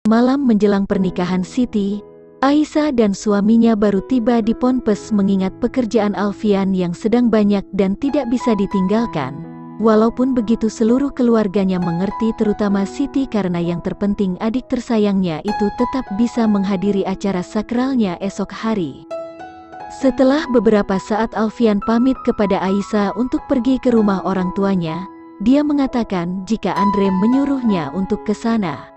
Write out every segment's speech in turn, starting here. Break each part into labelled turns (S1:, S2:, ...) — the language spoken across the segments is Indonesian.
S1: Malam menjelang pernikahan Siti, Aisyah dan suaminya baru tiba di Ponpes mengingat pekerjaan Alfian yang sedang banyak dan tidak bisa ditinggalkan. Walaupun begitu seluruh keluarganya mengerti, terutama Siti, karena yang terpenting adik tersayangnya itu tetap bisa menghadiri acara sakralnya esok hari. Setelah beberapa saat Alfian pamit kepada Aisyah untuk pergi ke rumah orang tuanya. Dia mengatakan jika Andre menyuruhnya untuk ke sana.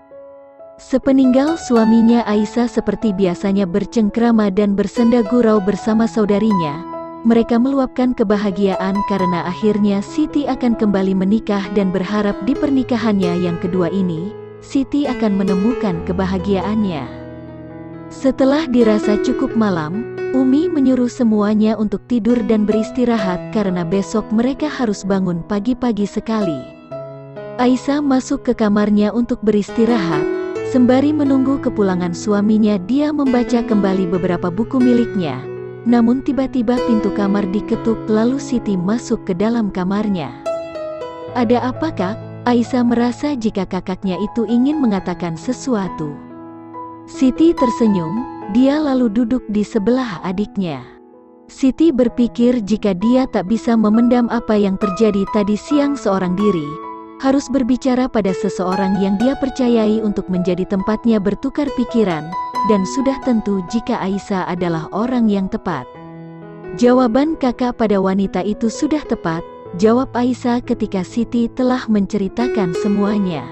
S1: Sepeninggal suaminya, Aisyah seperti biasanya bercengkrama dan bersenda gurau bersama saudarinya. Mereka meluapkan kebahagiaan karena akhirnya Siti akan kembali menikah dan berharap di pernikahannya yang kedua ini, Siti akan menemukan kebahagiaannya. Setelah dirasa cukup malam, Umi menyuruh semuanya untuk tidur dan beristirahat karena besok mereka harus bangun pagi-pagi sekali. Aisyah masuk ke kamarnya untuk beristirahat. Sembari menunggu kepulangan suaminya, dia membaca kembali beberapa buku miliknya. Namun tiba-tiba pintu kamar diketuk, lalu Siti masuk ke dalam kamarnya. "Ada apa, Kak?" Aisyah merasa jika kakaknya itu ingin mengatakan sesuatu. Siti tersenyum, dia lalu duduk di sebelah adiknya. Siti berpikir jika dia tak bisa memendam apa yang terjadi tadi siang seorang diri, harus berbicara pada seseorang yang dia percayai untuk menjadi tempatnya bertukar pikiran, dan sudah tentu jika Aisyah adalah orang yang tepat. Jawaban kakak pada wanita itu sudah tepat, jawab Aisyah ketika Siti telah menceritakan semuanya.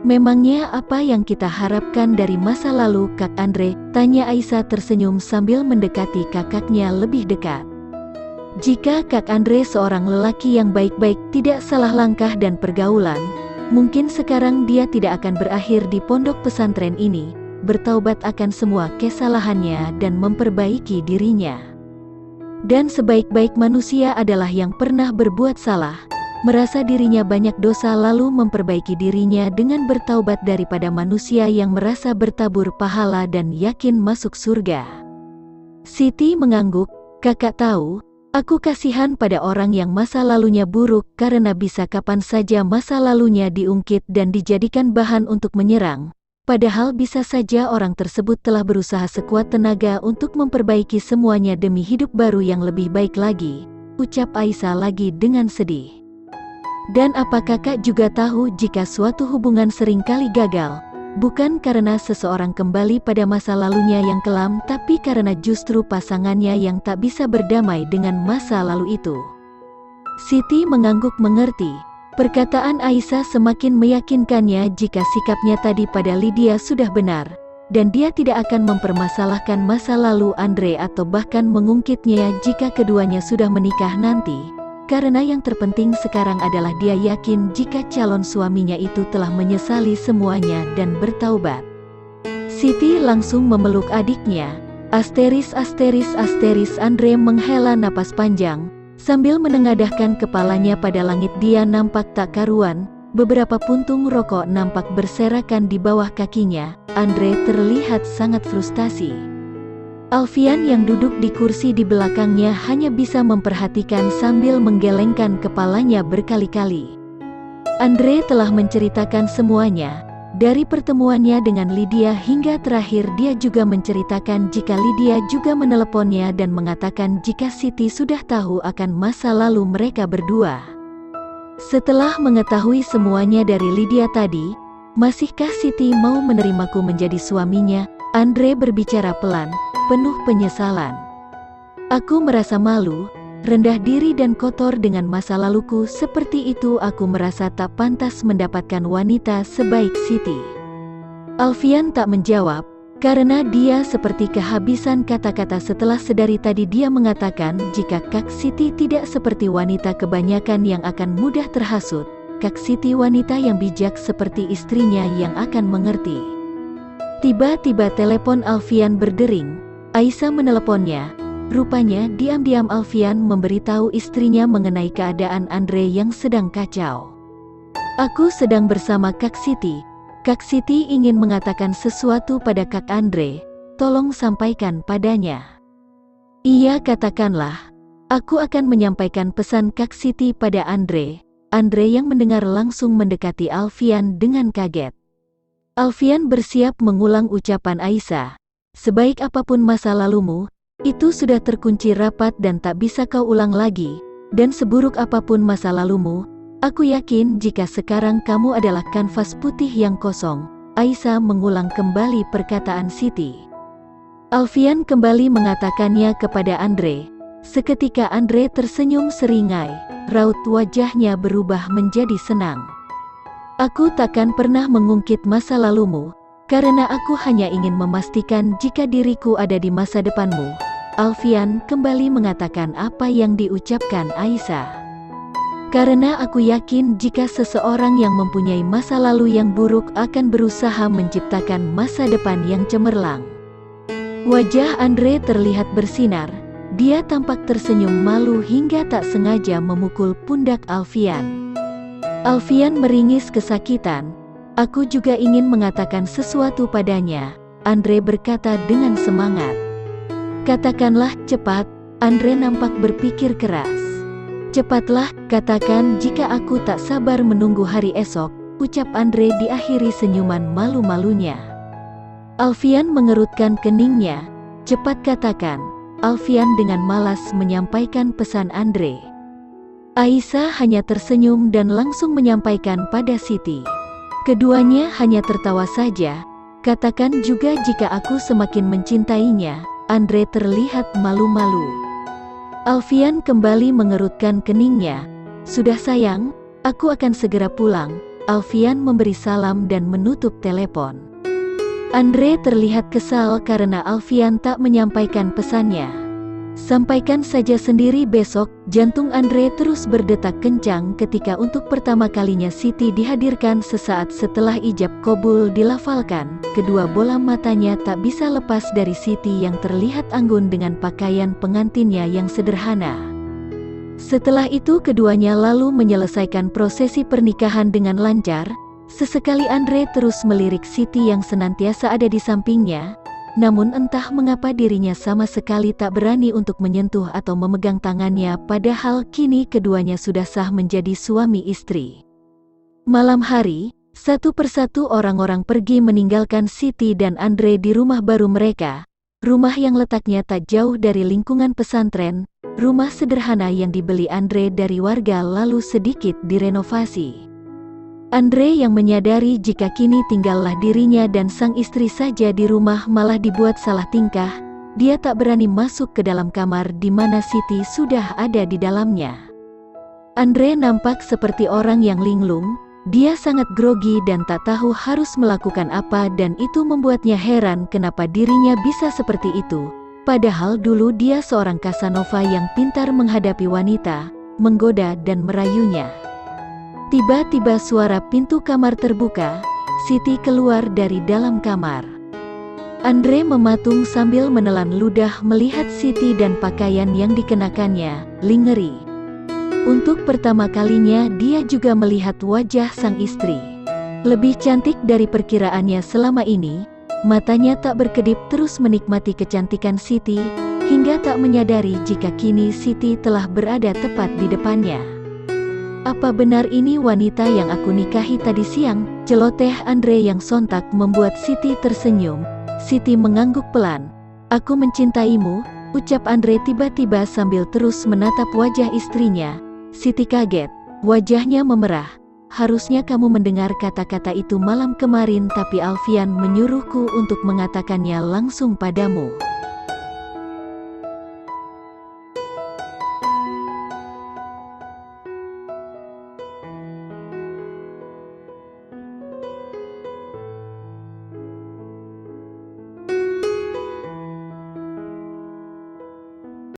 S1: "Memangnya apa yang kita harapkan dari masa lalu, Kak Andre?" tanya Aisyah tersenyum sambil mendekati kakaknya lebih dekat. "Jika Kak Andre seorang lelaki yang baik-baik, tidak salah langkah dan pergaulan, mungkin sekarang dia tidak akan berakhir di pondok pesantren ini, bertaubat akan semua kesalahannya dan memperbaiki dirinya. Dan sebaik-baik manusia adalah yang pernah berbuat salah, merasa dirinya banyak dosa lalu memperbaiki dirinya dengan bertaubat daripada manusia yang merasa bertabur pahala dan yakin masuk surga." Siti mengangguk, "Kakak tahu, aku kasihan pada orang yang masa lalunya buruk karena bisa kapan saja masa lalunya diungkit dan dijadikan bahan untuk menyerang. Padahal bisa saja orang tersebut telah berusaha sekuat tenaga untuk memperbaiki semuanya demi hidup baru yang lebih baik lagi," ucap Aisyah lagi dengan sedih. "Dan apa kakak juga tahu jika suatu hubungan seringkali gagal, bukan karena seseorang kembali pada masa lalunya yang kelam, tapi karena justru pasangannya yang tak bisa berdamai dengan masa lalu itu." Siti mengangguk mengerti. Perkataan Aisyah semakin meyakinkannya jika sikapnya tadi pada Lydia sudah benar, dan dia tidak akan mempermasalahkan masa lalu Andre atau bahkan mengungkitnya jika keduanya sudah menikah nanti. Karena yang terpenting sekarang adalah dia yakin jika calon suaminya itu telah menyesali semuanya dan bertaubat. Siti langsung memeluk adiknya. Asteris. Andre menghela napas panjang, sambil menengadahkan kepalanya pada langit. Dia nampak tak karuan, beberapa puntung rokok nampak berserakan di bawah kakinya. Andre terlihat sangat frustasi. Alfian yang duduk di kursi di belakangnya hanya bisa memperhatikan sambil menggelengkan kepalanya berkali-kali. Andre telah menceritakan semuanya, dari pertemuannya dengan Lydia hingga terakhir dia juga menceritakan jika Lydia juga meneleponnya dan mengatakan jika Siti sudah tahu akan masa lalu mereka berdua. Setelah mengetahui semuanya dari Lydia tadi, masihkah Siti mau menerimaku menjadi suaminya? Andre berbicara pelan, penuh penyesalan. "Aku merasa malu, rendah diri dan kotor dengan masa laluku. Seperti itu aku merasa tak pantas mendapatkan wanita sebaik Siti." Alfian tak menjawab, karena dia seperti kehabisan kata-kata setelah sedari tadi dia mengatakan jika Kak Siti tidak seperti wanita kebanyakan yang akan mudah terhasut. Kak Siti wanita yang bijak seperti istrinya yang akan mengerti. Tiba-tiba telepon Alfian berdering. Aisyah meneleponnya. Rupanya diam-diam Alfian memberitahu istrinya mengenai keadaan Andre yang sedang kacau. "Aku sedang bersama Kak Siti. Kak Siti ingin mengatakan sesuatu pada Kak Andre. Tolong sampaikan padanya." "Iya, katakanlah. Aku akan menyampaikan pesan Kak Siti pada Andre." Andre yang mendengar langsung mendekati Alfian dengan kaget. Alfian bersiap mengulang ucapan Aisyah. Sebaik apapun masa lalumu, itu sudah terkunci rapat dan tak bisa kau ulang lagi. Dan seburuk apapun masa lalumu, aku yakin jika sekarang kamu adalah kanvas putih yang kosong. Aisyah mengulang kembali perkataan Siti. Alfian kembali mengatakannya kepada Andre. Seketika Andre tersenyum seringai, raut wajahnya berubah menjadi senang. Aku takkan pernah mengungkit masa lalumu, karena aku hanya ingin memastikan jika diriku ada di masa depanmu. Alfian kembali mengatakan apa yang diucapkan Aisyah. Karena aku yakin jika seseorang yang mempunyai masa lalu yang buruk akan berusaha menciptakan masa depan yang cemerlang. Wajah Andre terlihat bersinar, dia tampak tersenyum malu hingga tak sengaja memukul pundak Alfian. Alfian meringis kesakitan. Aku juga ingin mengatakan sesuatu padanya, Andre berkata dengan semangat. Katakanlah cepat, Andre nampak berpikir keras. Cepatlah, katakan jika aku tak sabar menunggu hari esok, ucap Andre diakhiri senyuman malu-malunya. Alfian mengerutkan keningnya. Cepat katakan, Alfian dengan malas menyampaikan pesan Andre. Aisyah hanya tersenyum dan langsung menyampaikan pada Siti. Keduanya hanya tertawa saja. Katakan juga jika aku semakin mencintainya. Andre terlihat malu-malu. Alfian kembali mengerutkan keningnya. Sudah sayang, aku akan segera pulang. Alfian memberi salam dan menutup telepon. Andre terlihat kesal karena Alfian tak menyampaikan pesannya. Sampaikan saja sendiri besok. Jantung Andre terus berdetak kencang ketika untuk pertama kalinya Siti dihadirkan sesaat setelah ijab qabul dilafalkan. Kedua bola matanya tak bisa lepas dari Siti yang terlihat anggun dengan pakaian pengantinnya yang sederhana. Setelah itu keduanya lalu menyelesaikan prosesi pernikahan dengan lancar. Sesekali Andre terus melirik Siti yang senantiasa ada di sampingnya. Namun entah mengapa dirinya sama sekali tak berani untuk menyentuh atau memegang tangannya, padahal kini keduanya sudah sah menjadi suami istri. Malam hari, satu persatu orang-orang pergi meninggalkan Siti dan Andre di rumah baru mereka. Rumah yang letaknya tak jauh dari lingkungan pesantren, rumah sederhana yang dibeli Andre dari warga lalu sedikit direnovasi. Andre yang menyadari jika kini tinggallah dirinya dan sang istri saja di rumah malah dibuat salah tingkah, dia tak berani masuk ke dalam kamar di mana Siti sudah ada di dalamnya. Andre nampak seperti orang yang linglung, dia sangat grogi dan tak tahu harus melakukan apa dan itu membuatnya heran kenapa dirinya bisa seperti itu. Padahal dulu dia seorang Casanova yang pintar menghadapi wanita, menggoda dan merayunya. Tiba-tiba suara pintu kamar terbuka, Siti keluar dari dalam kamar. Andre mematung sambil menelan ludah melihat Siti dan pakaian yang dikenakannya, lingerie. Untuk pertama kalinya dia juga melihat wajah sang istri. Lebih cantik dari perkiraannya selama ini, matanya tak berkedip terus menikmati kecantikan Siti, hingga tak menyadari jika kini Siti telah berada tepat di depannya. Apa benar ini wanita yang aku nikahi tadi siang? Celoteh Andre yang sontak membuat Siti tersenyum. Siti mengangguk pelan. Aku mencintaimu, ucap Andre tiba-tiba sambil terus menatap wajah istrinya. Siti kaget, wajahnya memerah. Harusnya kamu mendengar kata-kata itu malam kemarin, tapi Alfian menyuruhku untuk mengatakannya langsung padamu.